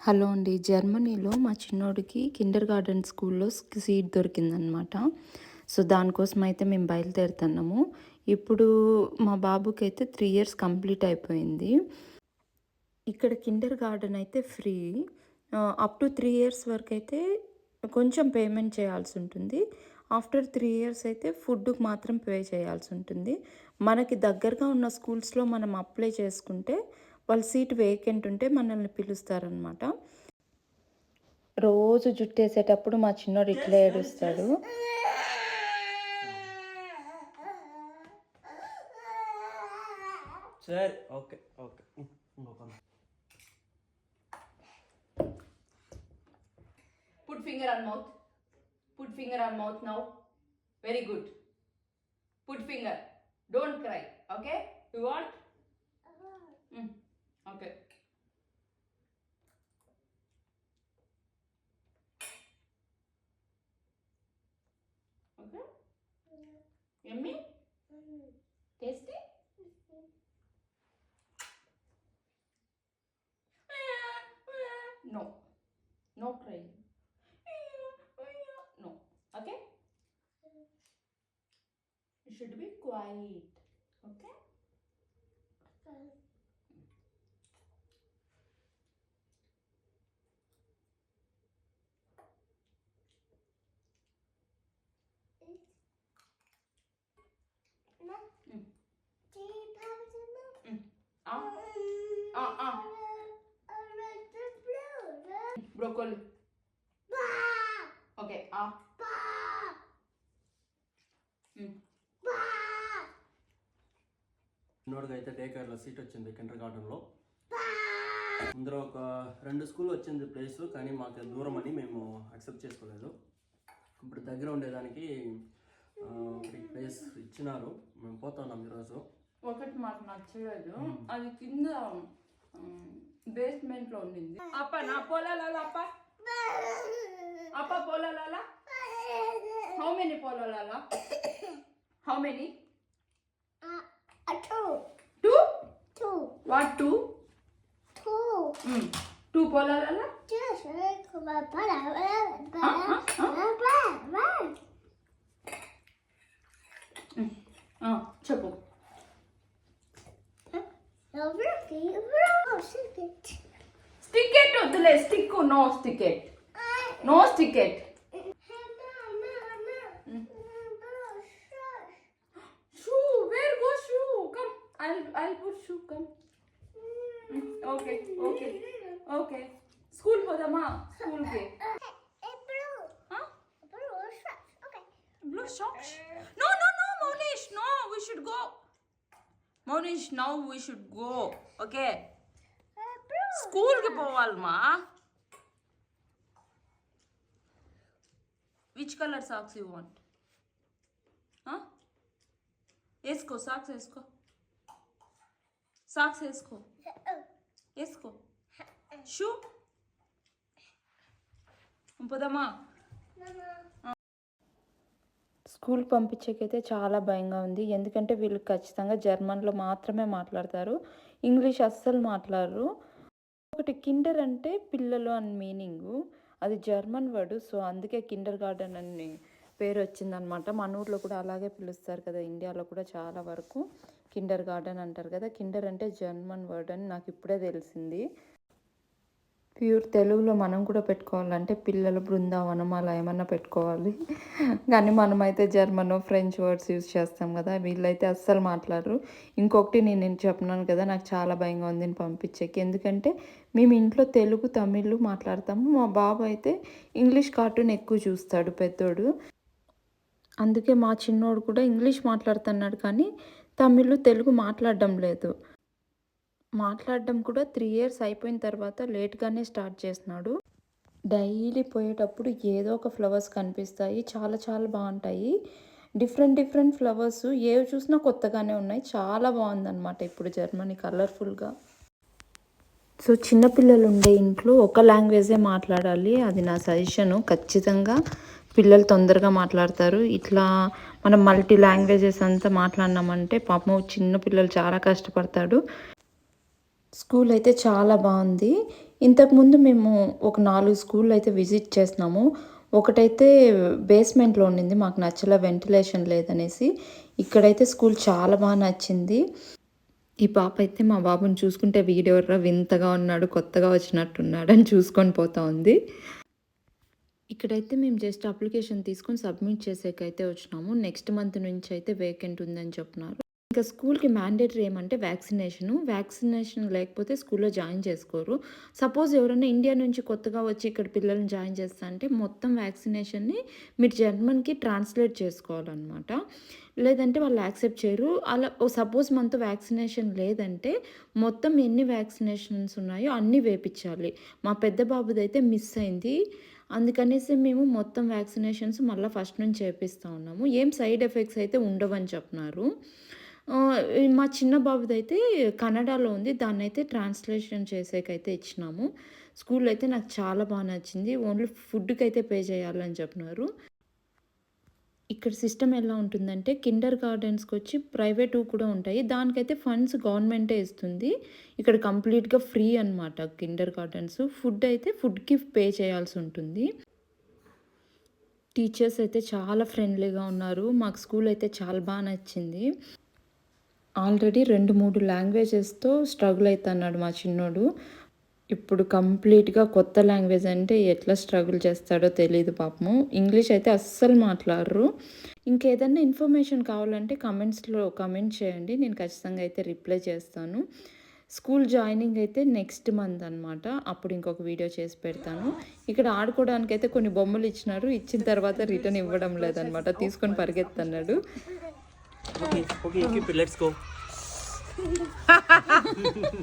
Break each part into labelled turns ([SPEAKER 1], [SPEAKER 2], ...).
[SPEAKER 1] Hello అండి. జర్మనీలో మా చిన్నోడికి కిండర్ గార్డెన్ స్కూల్లో సీట్ దొరికిందనమాట. సో, దానికోసం అయితే మేము బయలుదేరుతున్నాము. ఇప్పుడు మా బాబుకైతే 3 ఇయర్స్ కంప్లీట్ అయిపోయింది. ఇక్కడ కిండర్ గార్డెన్ అయితే ఫ్రీ. అప్ టు 3 ఇయర్స్ వరకైతే కొంచెం పేమెంట్ చేయాల్సి ఉంటుంది. ఆఫ్టర్ 3 ఇయర్స్ అయితే ఫుడ్‌కి మాత్రం పే చేయాల్సి ఉంటుంది. మనకి దగ్గరగా ఉన్న స్కూల్స్‌లో మనం అప్లై చేసుకుంటే వాళ్ళ సీట్ వేకెంట్ ఉంటే మనల్ని పిలుస్తారనమాట. రోజు జుట్టేసేటప్పుడు మా చిన్నోడు ఇట్లా ఏడుస్తాడు.
[SPEAKER 2] సరే okay okay
[SPEAKER 3] Put finger on mouth. Put finger on mouth now. Very good. Put finger. Don't cry. Okay? You want? Okay. Okay? Yummy? Tasty? No. No crying. No. Okay? You should be quiet. Okay? Broccoli. Okay.
[SPEAKER 2] చిన్నోడికి అయితే day కేర్లో seat వచ్చింది Kinder గార్డెన్లో. అందులో ఒక 2 school వచ్చింది place, కానీ మాకు దూరం అని మేము యాక్సెప్ట్ చేసుకోలేదు. ఇప్పుడు దగ్గర ఉండేదానికి ప్లేస్ ఇచ్చినారు. మేము పోతున్నాం ఈరోజు.
[SPEAKER 3] ఒకటి మాకు నచ్చలేదు, అది కింద బేస్మెంట్ లో ఉండింది. అప్ప నా పొలాల అప్ప అప్ప పొలాల హౌ మెనీ పొలాల how many two what two two పొలాల చెప్పు. స్టికెట్ వద్దులే, స్టిక్ నో స్టికెట్, నో స్టికెట్. Shoe where go shoe come I'll put shoe come. Okay okay okay. School పోదామా? స్కూల్ కి blue socks. No Monish, no, we should go. Monish, now we should go. Okay, school కి పోవాలమ్మా. Which color socks you want? వేసుకో, socks వేసుకో, socks వేసుకో, వేసుకో. Shoe పోదామా?
[SPEAKER 1] School పంపించేకైతే చాలా భయంగా ఉంది. ఎందుకంటే వీళ్ళు ఖచ్చితంగా జర్మన్లో మాత్రమే మాట్లాడతారు, ఇంగ్లీష్ అస్సలు మాట్లాడరు. ఒకటి కిండర్ అంటే పిల్లలు అని మీనింగు, అది జర్మన్ వర్డ్. సో అందుకే కిండర్ గార్డెన్ అని పేరు వచ్చిందనమాట. మన ఊర్లో కూడా అలాగే పిలుస్తారు కదా, ఇండియాలో కూడా చాలా వరకు కిండర్ గార్డెన్ అంటారు కదా. కిండర్ అంటే జర్మన్ వర్డ్ అని నాకు ఇప్పుడే తెలిసింది. ప్యూర్ తెలుగులో మనం కూడా పెట్టుకోవాలంటే పిల్లల బృందావనం అలా ఏమన్నా పెట్టుకోవాలి, కానీ మనమైతే జర్మన్ ఫ్రెంచ్ వర్డ్స్ యూజ్ చేస్తాం కదా, వీళ్ళైతే అస్సలు మాట్లాడరు. ఇంకొకటి నేను చెప్పినాను కదా, నాకు చాలా భయంగా ఉంది నేను పంపించేకి. ఎందుకంటే మేము ఇంట్లో తెలుగు తమిళ్ మాట్లాడతాము, మా బాబు అయితే ఇంగ్లీష్ కార్టూన్ ఎక్కువ చూస్తాడు పెద్దోడు. అందుకే మా చిన్నోడు కూడా ఇంగ్లీష్ మాట్లాడుతున్నాడు, కానీ తమిళ్ తెలుగు మాట్లాడడం లేదు. మాట్లాడడం కూడా 3 ఇయర్స్ అయిపోయిన తర్వాత లేట్గానే స్టార్ట్ చేసినాడు. డైలీ పోయేటప్పుడు ఏదో ఒక ఫ్లవర్స్ కనిపిస్తాయి, చాలా చాలా బాగుంటాయి. డిఫరెంట్ ఫ్లవర్స్ ఏవి చూసినా కొత్తగానే ఉన్నాయి. చాలా బాగుందన్నమాట ఇప్పుడు జర్మనీ కలర్ఫుల్గా. సో చిన్నపిల్లలు ఉండే ఇంట్లో ఒక లాంగ్వేజే మాట్లాడాలి, అది నా సజెషను. ఖచ్చితంగా పిల్లలు తొందరగా మాట్లాడతారు. ఇట్లా మనం మల్టీ లాంగ్వేజెస్ అంతా మాట్లాడినామంటే పాపం చిన్న పిల్లలు చాలా కష్టపడతాడు. స్కూల్ అయితే చాలా బాగుంది. ఇంతకుముందు మేము ఒక 4 స్కూళ్ళు అయితే విజిట్ చేసినాము. ఒకటైతే బేస్మెంట్‌లో ఉండింది. మాకు నచ్చల, వెంటిలేషన్ లేదనేసి. ఇక్కడైతే స్కూల్ చాలా బాగా నచ్చింది. ఈ పాప అయితే మా బాబుని చూసుకుంటే వీడెవర్రా వింతగా ఉన్నాడు, కొత్తగా వచ్చినట్టున్నాడు అని చూసుకొని పోతా ఉంది. ఇక్కడైతే మేము జస్ట్ అప్లికేషన్ తీసుకొని సబ్మిట్ చేసేకైతే వచ్చినాము. నెక్స్ట్ మంత్ నుంచి అయితే వేకెంట్ ఉందని చెప్తున్నారు. ఇంకా స్కూల్‌కి మ్యాండేటరీ ఏమంటే వ్యాక్సినేషన్ లేకపోతే స్కూల్‌లో జాయిన్ చేసుకోరు. సపోజ్ ఎవరైనా ఇండియా నుంచి కొత్తగా వచ్చి ఇక్కడ పిల్లల్ని జాయిన్ చేస్తా అంటే మొత్తం వ్యాక్సినేషన్‌ని మీరు జర్మన్‌కి ట్రాన్స్లేట్ చేసుకోవాలన్నమాట. లేదంటే వాళ్ళు యాక్సెప్ట్ చేయరు. అలా సపోజ్ మనతో వ్యాక్సినేషన్ లేదంటే మొత్తం ఎన్ని వ్యాక్సినేషన్స్ ఉన్నాయో అన్నీ వేపించాలి. మా పెద్ద బాబుదైతే మిస్ అయింది. అందుకనేసి మేము మొత్తం వ్యాక్సినేషన్స్ మళ్ళీ ఫస్ట్ నుంచి చేపిస్తూ ఉన్నాము. ఏం సైడ్ ఎఫెక్ట్స్ అయితే ఉండవని చెప్తున్నారు. మా చిన్న బాబుదైతే కన్నడలో ఉంది. దాన్నైతే ట్రాన్స్లేషన్ చేసేకైతే ఇచ్చినాము. స్కూల్ అయితే నాకు చాలా బాగా నచ్చింది. ఓన్లీ ఫుడ్‌కి అయితే పే చేయాలని చెప్తున్నారు. ఇక్కడ సిస్టమ్ ఎలా ఉంటుందంటే కిండర్ గార్డెన్స్‌కి వచ్చి ప్రైవేట్‌వి కూడా ఉంటాయి. దానికైతే ఫండ్స్ గవర్నమెంటే ఇస్తుంది. ఇక్కడ కంప్లీట్‌గా ఫ్రీ అనమాట కిండర్ గార్డెన్స్. ఫుడ్ అయితే ఫుడ్‌కి పే చేయాల్సి ఉంటుంది. టీచర్స్ అయితే చాలా ఫ్రెండ్లీగా ఉన్నారు. మాకు స్కూల్ అయితే చాలా బాగా నచ్చింది. ఆల్రెడీ 2, 3 లాంగ్వేజెస్‌తో స్ట్రగుల్ అయితన్నాడు మా చిన్నోడు. ఇప్పుడు కంప్లీట్‌గా కొత్త లాంగ్వేజ్ అంటే ఎట్లా స్ట్రగుల్ చేస్తాడో తెలీదు పాపము. ఇంగ్లీష్ అయితే అస్సలు మాట్లాడరు. ఇంకేదన్నా ఇన్ఫర్మేషన్ కావాలంటే కామెంట్స్‌లో కామెంట్ చేయండి. నేను ఖచ్చితంగా అయితే రిప్లై చేస్తాను. స్కూల్ జాయినింగ్ అయితే నెక్స్ట్ మంత్ అనమాట. అప్పుడు ఇంకొక వీడియో చేసి పెడతాను. ఇక్కడ ఆడుకోవడానికైతే కొన్ని బొమ్మలు ఇచ్చినారు. ఇచ్చిన తర్వాత రిటర్న్ ఇవ్వడం లేదనమాట. తీసుకొని పరిగెత్తన్నాడు.
[SPEAKER 2] Okay, keep it. Let's go.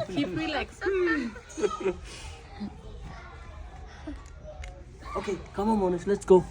[SPEAKER 3] Keep relax.
[SPEAKER 2] Okay, come on, Monish. Let's go.